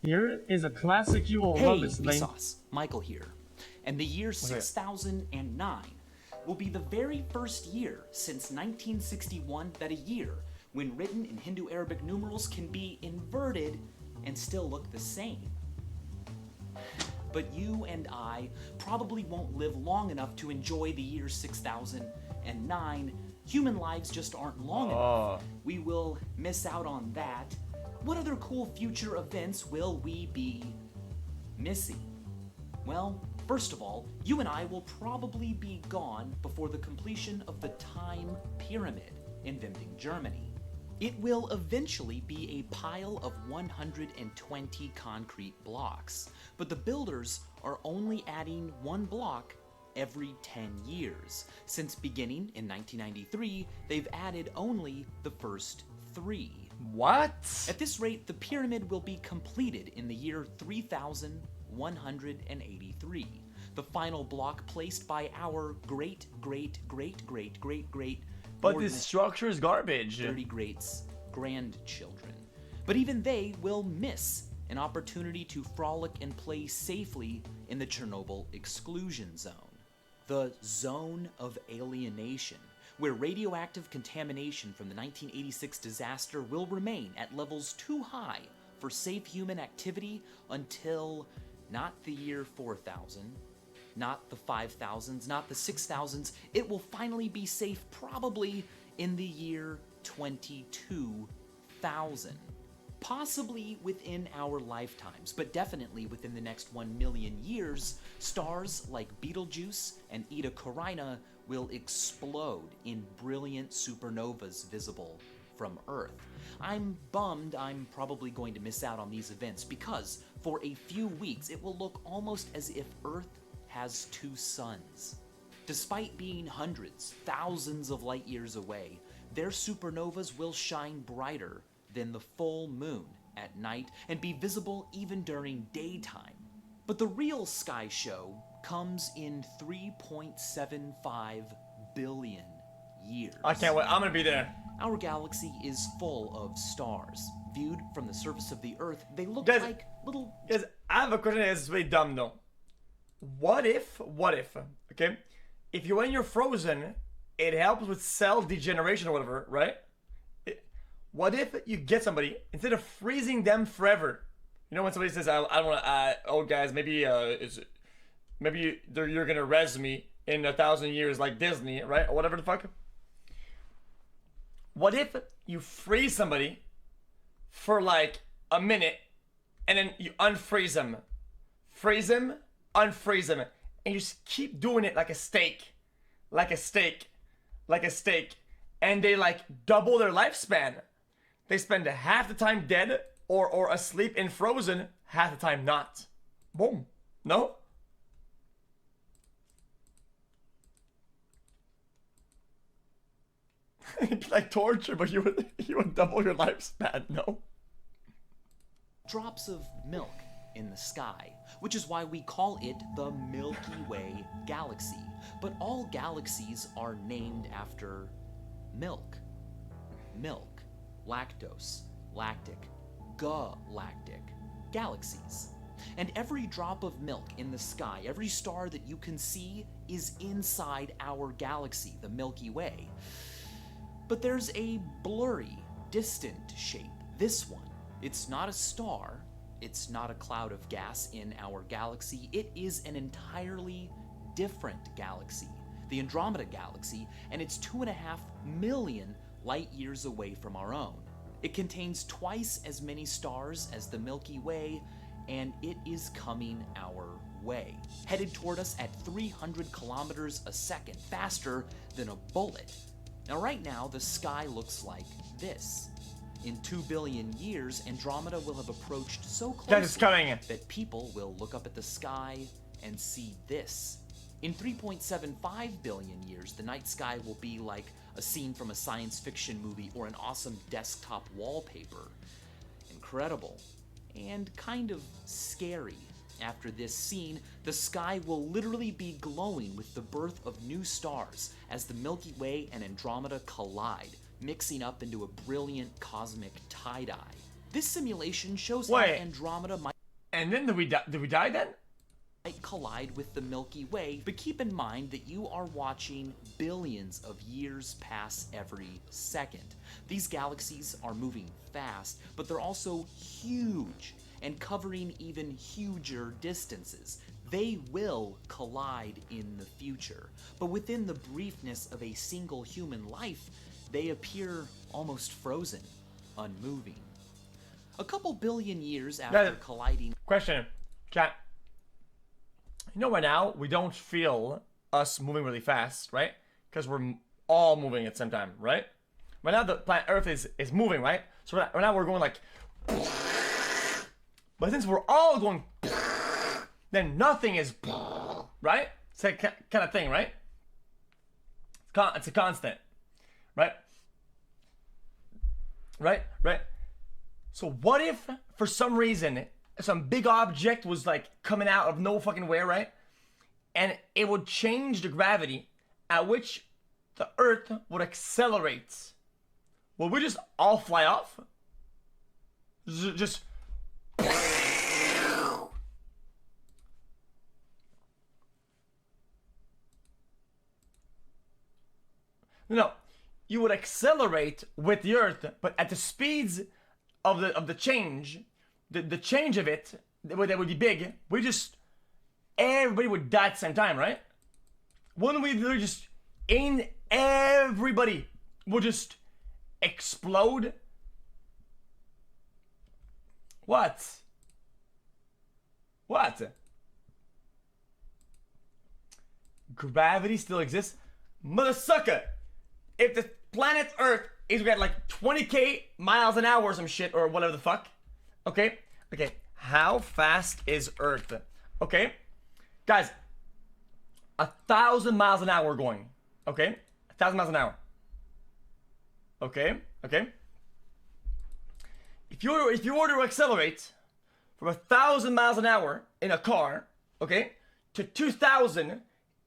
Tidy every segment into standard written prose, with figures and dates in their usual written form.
Here is a classic you will Hey, love this thing. Vsauce, Michael here. And the year 6009 will be the very first year since 1961 that a year, when written in Hindu-Arabic numerals, can be inverted and still look the same. But you and I probably won't live long enough to enjoy the year 6009. Human lives just aren't long enough. We will miss out on that. What other cool future events will we be missing? Well, first of all, you and I will probably be gone before the completion of the Time Pyramid in Wimbing, Germany. It will eventually be a pile of 120 concrete blocks, but the builders are only adding one block every 10 years. Since beginning in 1993, they've added only the first 3. What? At this rate, the pyramid will be completed in the year 3183. The final block placed by our great But this structure is garbage. 30 greats grandchildren. But even they will miss an opportunity to frolic and play safely in the Chernobyl exclusion zone. The zone of alienation, where radioactive contamination from the 1986 disaster will remain at levels too high for safe human activity until not the year 4000, not the 5000s, not the 6000s. It will finally be safe probably in the year 22,000. Possibly within our lifetimes, but definitely within the next 1 million years, stars like Betelgeuse and Eta Carina will explode in brilliant supernovas visible from Earth. I'm bummed I'm probably going to miss out on these events because for a few weeks it will look almost as if Earth has 2 suns. Despite being hundreds, thousands of light years away, their supernovas will shine brighter than the full moon at night and be visible even during daytime. But the real sky show comes in 3.75 billion years. I can't wait. I'm gonna be there. Our galaxy is full of stars. Viewed from the surface of the Earth, they look Guys- like little... Guys, I have a question that's very dumb though. What if, okay? If when you're frozen, it helps with cell degeneration or whatever, right? What if you get somebody, instead of freezing them forever, you know when somebody says, I don't want to, oh guys, maybe you're gonna res me in 1,000 years like Disney, right? Or whatever the fuck. What if you freeze somebody for like a minute and then you unfreeze them? Freeze them, unfreeze them, and you just keep doing it like a steak. And they like double their lifespan. They spend half the time dead or asleep and frozen, half the time not. Boom. No? Like torture, but you would double your lifespan, no? drops of milk in the sky, which is why we call it the Milky Way galaxy. But all galaxies are named after milk. Milk, lactose, lactic, galactic, galaxies. And every drop of milk in the sky, every star that you can see, is inside our galaxy, the Milky Way. But there's a blurry, distant shape, this one. It's not a star, it's not a cloud of gas in our galaxy, it is an entirely different galaxy, the Andromeda Galaxy, and it's 2.5 million light years away from our own. It contains twice as many stars as the Milky Way, and it is coming our way, headed toward us at 300 kilometers a second, faster than a bullet. Now right now, the sky looks like this. In 2 billion years, Andromeda will have approached so closely that people will look up at the sky and see this. In 3.75 billion years, the night sky will be like a scene from a science fiction movie or an awesome desktop wallpaper. Incredible. And kind of scary. After this scene, the sky will literally be glowing with the birth of new stars as the Milky Way and Andromeda collide, mixing up into a brilliant cosmic tie-dye. This simulation shows how Andromeda might... And then did we die then? Collide with the Milky Way, but keep in mind that you are watching billions of years pass every second. These galaxies are moving fast, but they're also huge and covering even huger distances. They will collide in the future, but within the briefness of a single human life, they appear almost frozen, unmoving. A couple billion years after colliding... Question, chat. You know, right now, we don't feel us moving really fast, right? Because we're all moving at the same time, right? Right now, the planet Earth is moving, right? So right now, we're going like... But since we're all going... Then nothing is... Right? It's that kind of thing, right? It's a constant. Right? Right? Right? So what if, for some reason... some big object was like coming out of no fucking where, right? And it would change the gravity at which the Earth would accelerate. Will we just all fly off? Just... No, you would accelerate with the Earth, but at the speeds of the change... The change of it, that would be big, everybody would die at the same time, right? Wouldn't we literally just, everybody would just explode? What? What? Gravity still exists? Mother sucker! If the planet Earth is at like 20k miles an hour or some shit, or whatever the fuck, okay, how fast is Earth? Okay, guys, 1,000 miles an hour going, okay? 1,000 miles an hour. Okay. If you were to accelerate from 1,000 miles an hour in a car, okay, to 2,000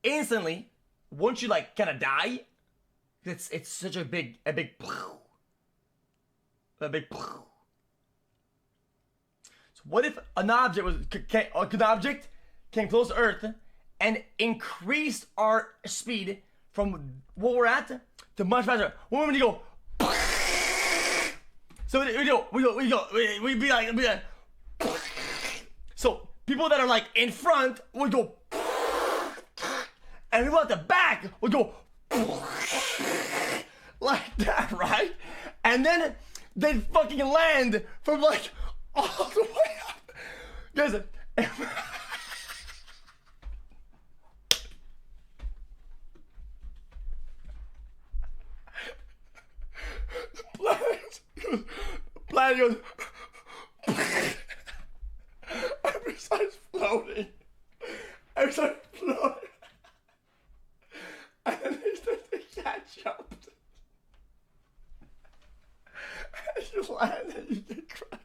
instantly, won't you like kind of die? It's such a big. What if an object came close to Earth and increased our speed from what we're at to much faster? When you go, so we'd be like, so people that are like in front would go, and people at the back would go like that, right? And then they'd fucking land from like all the way up. Guys, the planet goes, every side's floating. Every side's floating. And then they start to catch up. And you land and you get crushed.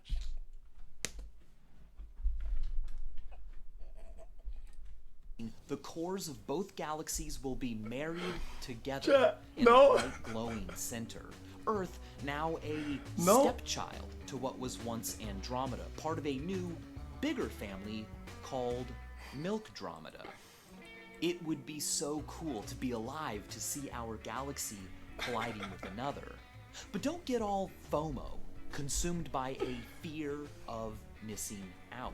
The cores of both galaxies will be married together in a bright glowing center. Earth, now a stepchild to what was once Andromeda, part of a new, bigger family called Milkdromeda. It would be so cool to be alive to see our galaxy colliding with another. But don't get all FOMO, consumed by a fear of missing out.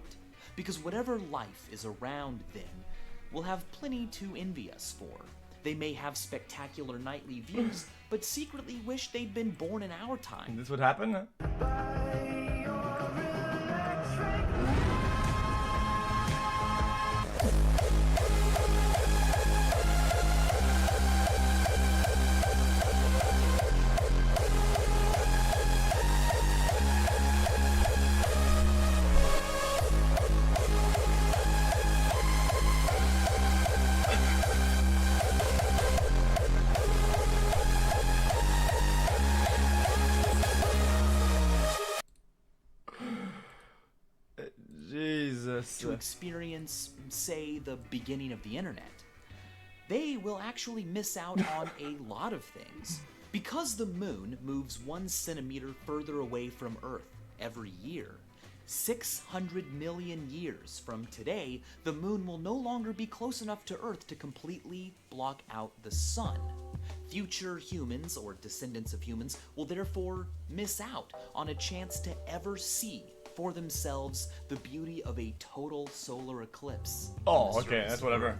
Because whatever life is around then will have plenty to envy us for. They may have spectacular nightly views, but secretly wish they'd been born in our time. This would happen? To experience, say, the beginning of the internet. They will actually miss out on a lot of things. Because the moon moves 1 centimeter further away from Earth every year, 600 million years from today, the moon will no longer be close enough to Earth to completely block out the sun. Future humans, or descendants of humans, will therefore miss out on a chance to ever see for themselves the beauty of a total solar eclipse. Oh, okay, that's whatever.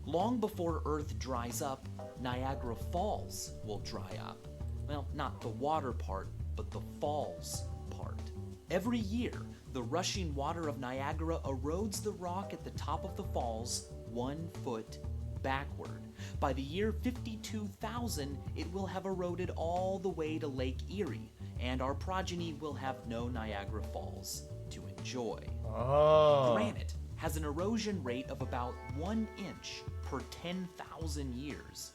Long before Earth dries up, Niagara Falls will dry up. Well, not the water part, but the falls part. Every year, the rushing water of Niagara erodes the rock at the top of the falls 1 foot backward. By the year 52,000, it will have eroded all the way to Lake Erie, and our progeny will have no Niagara Falls to enjoy. Oh. Granite has an erosion rate of about 1 inch per 10,000 years.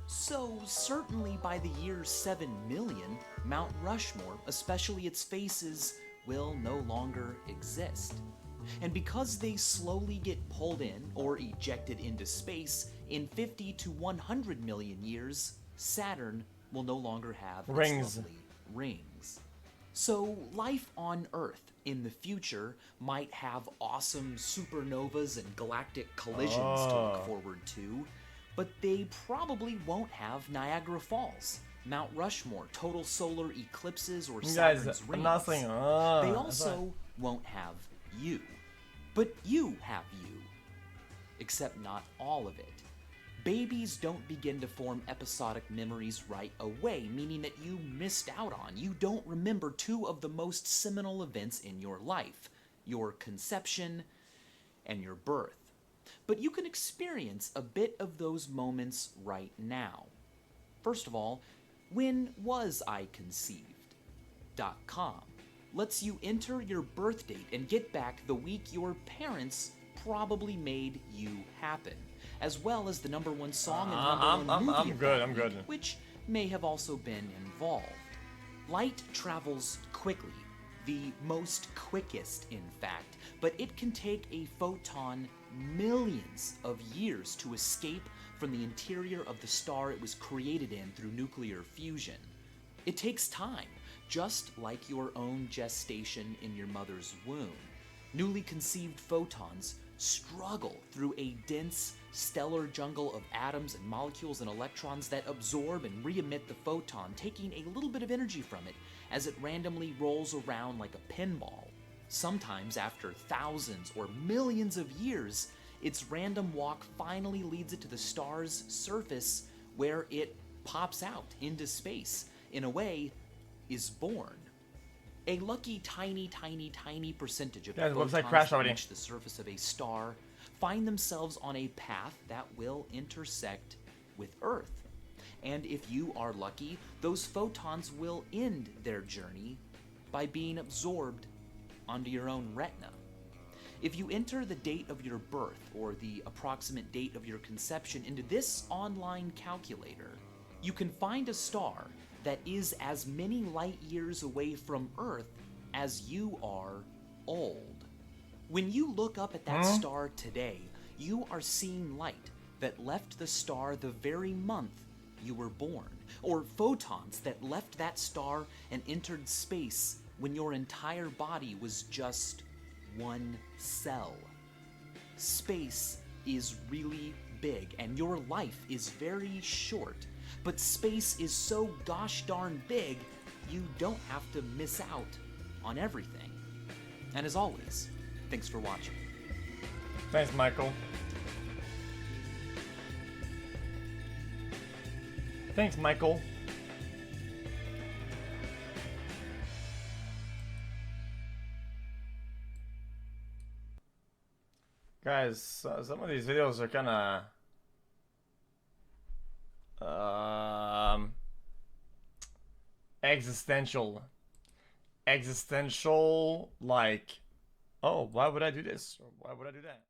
So certainly by the year 7 million, Mount Rushmore, especially its faces, will no longer exist. And because they slowly get pulled in or ejected into space, in 50 to 100 million years, Saturn will no longer have its Rings. lovely rings. So life on Earth in the future might have awesome supernovas and galactic collisions to look forward to, but they probably won't have Niagara Falls, Mount Rushmore, total solar eclipses, or Saturn's Guys, rings. I'm not saying. They also won't have you. But you have you. Except not all of it. Babies don't begin to form episodic memories right away, meaning that you missed out on. You don't remember 2 of the most seminal events in your life, your conception and your birth. But you can experience a bit of those moments right now. First of all, when was I conceived.com lets you enter your birth date and get back the week your parents probably made you happen, as well as the #1 song and #1 movie I'm of good, that I'm good. week, which may have also been involved. Light travels quickly, the most quickest in fact, but it can take a photon millions of years to escape from the interior of the star it was created in through nuclear fusion. It takes time, just like your own gestation in your mother's womb. Newly conceived photons struggle through a dense stellar jungle of atoms and molecules and electrons that absorb and re-emit the photon, taking a little bit of energy from it as it randomly rolls around like a pinball. Sometimes after thousands or millions of years, its random walk finally leads it to the star's surface, where it pops out into space, in a way, is born. A lucky tiny percentage of the Guys, the website photons crashed that already. reach the surface of a star find themselves on a path that will intersect with Earth. And if you are lucky, those photons will end their journey by being absorbed onto your own retina. If you enter the date of your birth or the approximate date of your conception into this online calculator, you can find a star that is as many light years away from Earth as you are old. When you look up at that star today, you are seeing light that left the star the very month you were born, or photons that left that star and entered space when your entire body was just one cell. Space is really big, and your life is very short. But space is so gosh darn big, you don't have to miss out on everything. And as always, thanks for watching. Thanks, Michael. Thanks, Michael. Guys, some of these videos are kind of existential. Existential, like, oh, why would I do this? Or why would I do that?